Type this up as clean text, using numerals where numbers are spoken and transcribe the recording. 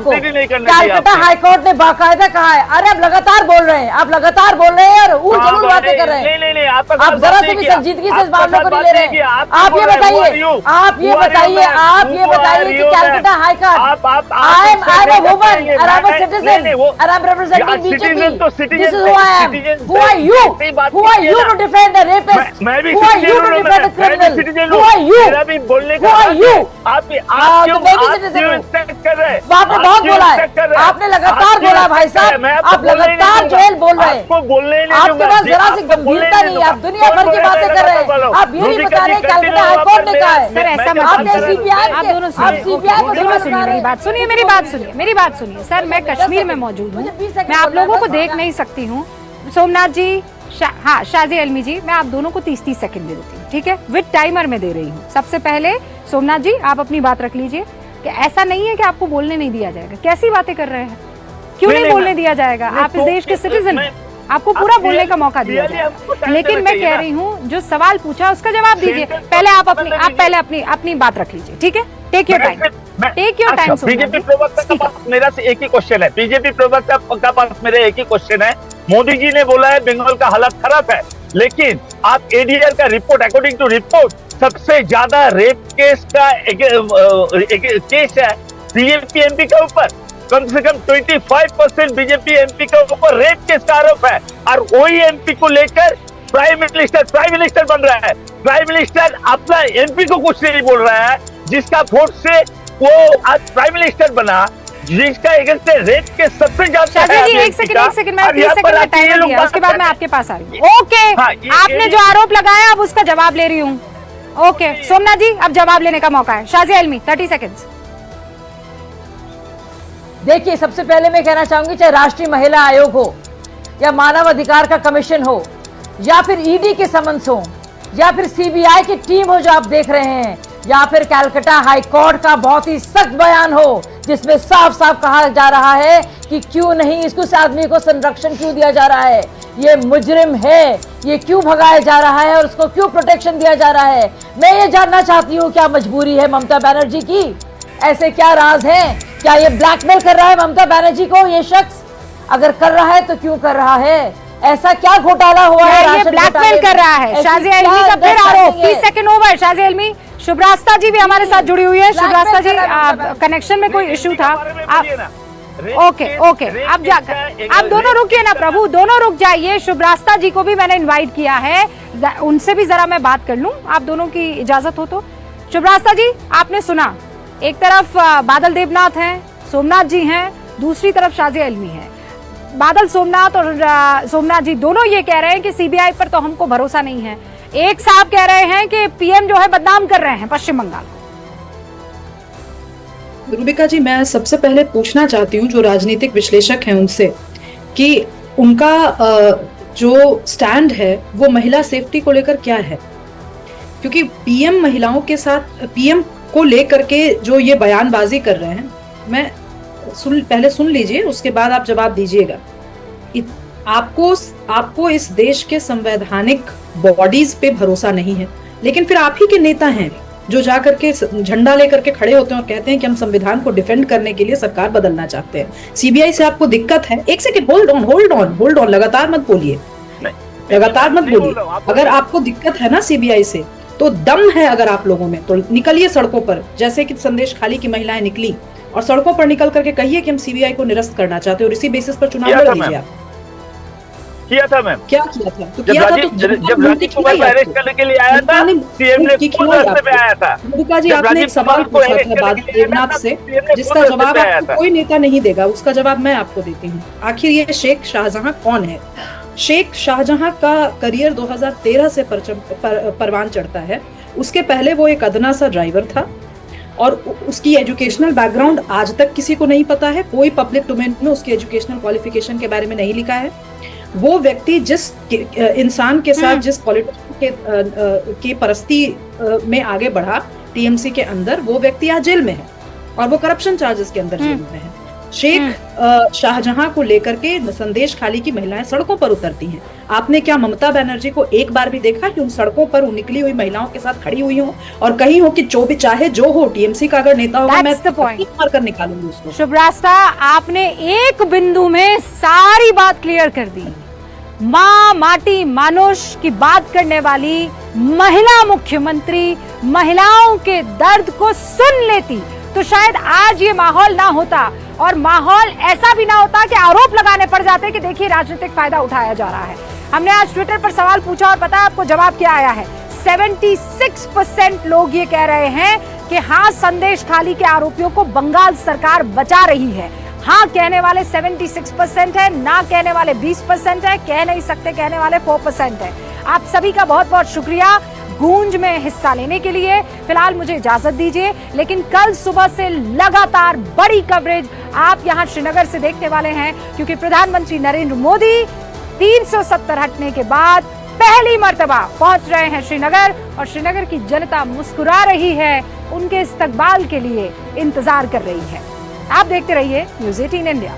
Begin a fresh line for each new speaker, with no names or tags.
नहीं करने दिया।
कलकत्ता हाईकोर्ट ने बाकायदा कहा है। अरे आप लगातार बोल रहे हैं, आप लगातार बोल रहे हैं और ऊल जलूल बातें कर रहे हैं।
नहीं,
आप जरा से भी संजीदगी से इस मामले को नहीं ले रहे हैं। आप ये बताइए कि Calcutta high court, I am a woman और आई एम अ सिटीजन और I am representing BJP. This is who I am. Who are you to defend the rapist?
मैं भी
who are you to defend the criminal? Who are you?
मेरा भी बोलने का
who are you?
आप कर रहे हैं।
आपने बहुत बोला है, आपने लगातार बोला भाई साहब, आप लगातार जोएल बोल रहे हैं। आपके पास जरा सी गंभीरता नहीं है, आप दुनिया भर की बातें कर रहे हैं। आप ये नहीं बता रहे कलकत्ता हाईकोर्ट ने कहा है।
सर ऐसा मत
आपने
कीजिए।
सीबीआई
आप दोनों
सीबीआई को
सुनिए, मेरी बात सुनिए, मेरी बात सुनिए। सर मैं कश्मीर में मौजूद हूँ, मैं आप लोगों को देख नहीं सकती हूँ। सोमनाथ जी, हाँ शाजी अलमी जी, मैं आप दोनों को 30-30 सेकंड दे देती हूँ, ठीक है? विद टाइमर में दे रही हूँ। सबसे पहले सोमनाथ जी आप अपनी बात रख लीजिए कि ऐसा नहीं है कि आपको बोलने नहीं दिया जाएगा। कैसी बातें कर रहे हैं? क्यों नहीं बोलने दिया जाएगा? आप इस देश के सिटीजन हैं, आपको पूरा बोलने का मौका दिया जाएगा। लेकिन मैं कह रही हूँ जो सवाल पूछा उसका जवाब दीजिए। पहले आप अपनी बात रख लीजिए, ठीक है? Take your time, take your time.
BJP प्रवक्ता का पास मेरा से एक ही क्वेश्चन है, बीजेपी प्रवक्ता का पास मेरा एक ही क्वेश्चन है। मोदी जी ने बोला है बंगाल का हालत खराब है, लेकिन आप एडीआर का रिपोर्ट, अकॉर्डिंग टू रिपोर्ट सबसे ज्यादा रेप केस का केस है बीजेपी एमपी के ऊपर। कम से कम 25% बीजेपी एमपी के ऊपर रेप केस का आरोप है, और वही एमपी को लेकर प्राइम मिनिस्टर बन रहा है। प्राइम मिनिस्टर अपना एमपी को कुछ नहीं बोल रहा है, जिसका वोट से वो आज प्राइम मिनिस्टर बना, जिसका अगेंस्ट रेप के सबसे ज्यादा।
एक सेकंड मैं 30 सेकंड का टाइम दिया, उसके बाद मैं आपके पास आ रही हूँ। ओके, आपने जो आरोप लगाया अब उसका जवाब ले रही हूँ। ओके सोमनाथ जी, अब जवाब लेने का मौका है। शाजी अलमी 30 सेकंड्स।
देखिए, सबसे पहले मैं कहना चाहूंगी, चाहे राष्ट्रीय महिला आयोग हो या मानव अधिकार का कमीशन हो या फिर ईडी के समन्स हो या फिर सीबीआई की टीम हो जो आप देख रहे हैं, या फिर कलकत्ता हाईकोर्ट का बहुत ही सख्त बयान हो जिसमें साफ साफ कहा जा रहा है कि क्यों नहीं इस आदमी को संरक्षण क्यों दिया जा रहा है, ये मुजरिम है, ये क्यों भगाया जा रहा है और उसको क्यों प्रोटेक्शन दिया जा रहा है। मैं ये जानना चाहती हूँ, क्या मजबूरी है ममता बनर्जी की? ऐसे क्या राज हैं? क्या ये ब्लैकमेल कर रहा है ममता बनर्जी को ये शख्स? अगर कर रहा है तो क्यों कर रहा है? ऐसा क्या घोटाला हुआ है?
ये ब्लैकमेल कर रहा है। शाजी अलमी का फिर आरोप। 30 सेकंड ओवर। शाजी अलमी, शुभरास्ता जी भी हमारे साथ जुड़ी हुई है। शुभरास्ता जी, कनेक्शन में कोई इश्यू था? ओके, आप दोनों रुकिए ना प्रभु, दोनों रुक जाइए। शुभरास्ता जी को भी मैंने इनवाइट किया है, उनसे भी जरा मैं बात कर लूं, आप दोनों की इजाजत हो तो। शुभरास्ता जी, आपने सुना, एक तरफ बादल देवनाथ हैं, सोमनाथ जी हैं, दूसरी तरफ शाजी अलमी है। बादल सोमनाथ और सोमनाथ जी दोनों ये कह रहे हैं कि सीबीआई पर तो हमको भरोसा नहीं है। एक साहब कह रहे हैं कि पीएम जो है बदनाम कर रहे हैं पश्चिम बंगाल को।
रूबिका जी, मैं सबसे पहले पूछना चाहती हूँ जो राजनीतिक विश्लेषक हैं उनसे कि उनका जो स्टैंड है वो महिला सेफ्टी को लेकर क्या है, क्योंकि पीएम महिलाओं के साथ, पीएम को लेकर के जो ये बयानबाजी कर रहे हैं, मैं पहले सुन लीजिए, उसके बाद आप जवाब दीजिएगा। आपको इस देश के संवैधानिक बॉडीज पे भरोसा नहीं है, लेकिन फिर आप ही के नेता हैं जो जाकर के झंडा लेकर के खड़े होते हैं और कहते हैं कि हम संविधान को डिफेंड करने के लिए सरकार बदलना चाहते हैं। सीबीआई से आपको दिक्कत है? एक सेकंड, होल्ड ऑन, लगातार मत बोलिए। अगर आपको दिक्कत है ना सीबीआई से, तो दम है अगर आप लोगों में, तो निकलिए सड़कों पर, जैसे कि संदेश खाली की महिलाएं निकली, और सड़कों पर निकल करके कहिए कि हम सीबीआई को निरस्त करना चाहते हैं और इसी बेसिस पर चुनाव लड़ लीजिए। आप
किया था मैम,
क्या किया था? तो
जब राजीव कुमार को अरेस्ट करने के लिए आया था, सीएम ने खुद रास्ते पे आया था।
रूबिका जी, आपने एक सवाल पूछा था बादल देवनाथ से, जिसका जवाब आपको कोई नेता नहीं देगा, उसका जवाब मैं आपको देती हूँ। आखिर ये शेख शाहजहां कौन है? शेख शाहजहां का करियर 2013 से परवान चढ़ता है। उसके पहले वो एक अदना सा ड्राइवर था और उसकी एजुकेशनल बैकग्राउंड आज तक किसी को नहीं पता है। कोई पब्लिक डोमेन में उसकी एजुकेशनल क्वालिफिकेशन के बारे में नहीं लिखा है। वो व्यक्ति जिस इंसान के साथ जिस पॉलिटिशियन के परस्ती में आगे बढ़ा टीएमसी के अंदर, वो व्यक्ति आज जेल में है और वो करप्शन चार्जेस के अंदर जेल में है। शेख शाहजहां को लेकर के संदेश खाली की महिलाएं सड़कों पर उतरती हैं। आपने क्या ममता बनर्जी को एक बार भी देखा कि उन सड़कों पर उन निकली हुई महिलाओं के साथ खड़ी हुई हो और कहीं हो कि जो भी चाहे जो हो, टीएमसी का अगर नेता होगा मैं मार कर निकालूंगी उसको।
शुभ रास्ता, आपने एक बिंदु में सारी बात क्लियर कर दी। माँ माटी मानुष की बात करने वाली महिला मुख्यमंत्री महिलाओं के दर्द को सुन लेती तो शायद आज ये माहौल ना होता, और माहौल ऐसा भी ना होता कि आरोप लगाने पड़ जाते कि देखिए राजनीतिक फायदा उठाया जा रहा है। हमने आज ट्विटर पर सवाल पूछा और पता है आपको जवाब क्या आया है? 76% लोग ये कह रहे हैं कि हाँ, संदेश खाली के आरोपियों को बंगाल सरकार बचा रही है। हाँ कहने वाले 76% है, ना कहने वाले 20% है, कह नहीं सकते कहने वाले 4% है। आप सभी का बहुत बहुत शुक्रिया गूंज में हिस्सा लेने के लिए। फिलहाल मुझे इजाजत दीजिए, लेकिन कल सुबह से लगातार बड़ी कवरेज आप यहां श्रीनगर से देखने वाले हैं, क्योंकि प्रधानमंत्री नरेंद्र मोदी 370 हटने के बाद पहली मर्तबा पहुंच रहे हैं श्रीनगर, और श्रीनगर की जनता मुस्कुरा रही है, उनके इस्तकबाल के लिए इंतजार कर रही है। आप देखते रहिए न्यूज़ 18 इंडिया।